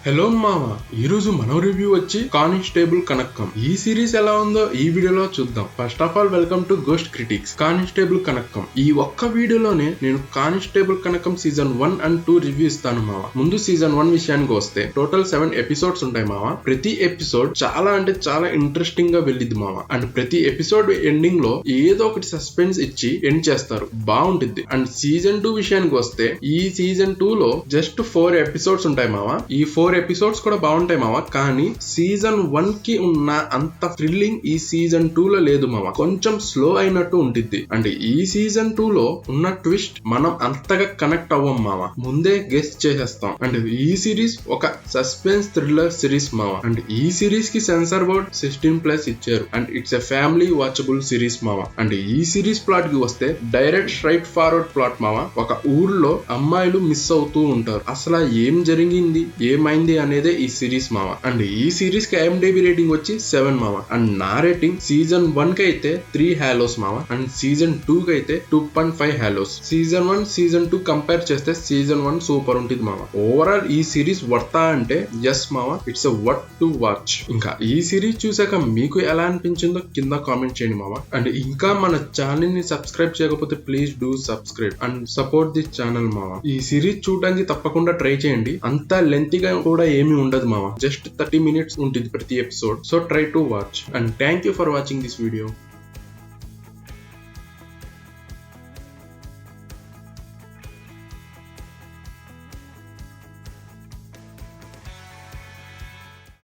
Hello మామ, ఈ రోజు మన రివ్యూ వచ్చి కానిస్టేబుల్ కనక్కం. ఈ సిరీస్ ఎలా ఉందో ఈ వీడియోలో చూద్దాం. First of all welcome to Ghost Critics. Constable Kanakam ఈ ఒక్క వీడియోలోనే నేను constable Kanakam season 1 and 2 review ఇస్తాను మామ. ముందు సీజన్ 1 విషయానికి వస్తే టోటల్ 7 ఎపిసోడ్స్ ఉంటాయి మామ. ప్రతి ఎపిసోడ్ చాలా అంటే చాలా ఇంట్రెస్టింగ్ గా వెళ్ళిద్ది మామ. అండ్ ప్రతి ఎపిసోడ్ ఎండింగ్ లో ఏదో ఒకటి సస్పెన్స్ ఇచ్చి ఎండ్ చేస్తారు, బాగుంటుంది. అండ్ సీజన్ 2 విషయానికి వస్తే ఈ సీజన్ 2 లో జస్ట్ 4 ఎపిసోడ్స్ ఉంటాయి మామ. ఈ 4 ఎపిసోడ్స్ కూడా బాగుంటాయి మామ, కానీ సీజన్ 1 కి ఉన్న అంత థ్రిల్లింగ్ ఈ సీజన్ 2 లో లేదు మామ. కొంచెం స్లో అయినట్టు ఉంటుంది. అండ్ ఈ సీజన్ 2 లో ఉన్న ట్విస్ట్ మనం అంతగా కనెక్ట్ అవ్వం మామ, ముందే గెస్ చేసేస్తాం. అండ్ ఈ సిరీస్ ఒక సస్పెన్స్ థ్రిల్లర్ సిరీస్ మామ. అండ్ ఈ సిరీస్ కి సెన్సార్ బోర్డ్ 16+ ఇచ్చారు. And it's a family watchable series మామ. అండ్ ఈ సిరీస్ ప్లాట్ కి వస్తే డైరెక్ట్ స్ట్రైట్ ఫార్వర్డ్ ప్లాట్ మామ. ఒక ఊర్లో అమ్మాయిలు మిస్ అవుతూ ఉంటారు. అసలు ఏం జరిగింది, ఏమైంది అనేదే ఈ సిరీస్ మామ. అండ్ ఈ సిరీస్ కి IMDb రేటింగ్ వచ్చి 7 మామ. అండ్ నా రేటింగ్ సీజన్ 1 కి అయితే 3 హాలోస్ మామ. అండ్ సీజన్ 2 కి అయితే 2.5 హాలోస్. సీజన్ 1 సీజన్ 2 కంపేర్ చేస్తే సీజన్ 1 సూపర్ ఉంటుంది మామ. ఓవరాల్ ఈ సిరీస్ వర్తా అంటే ఎస్ మామ, it's a worth to watch. ఇంకా ఈ సిరీస్ చూసాక మీకు ఎలా అనిపించిందో కింద కామెంట్ చేయండి మామ. అండ్ ఇంకా మన ఛానల్ ని సబ్స్క్రైబ్ చేయకపోతే please do subscribe and support the channel మామ. ఈ సిరీస్ చూడడానికి తప్పకుండా ట్రై చేయండి. అంత లెంతీగా కూడా ఏమీ ఉండదు మామ, జస్ట్ 30 minutes ఉంటుంది ప్రతి episode. So try to watch. And thank you for watching this video.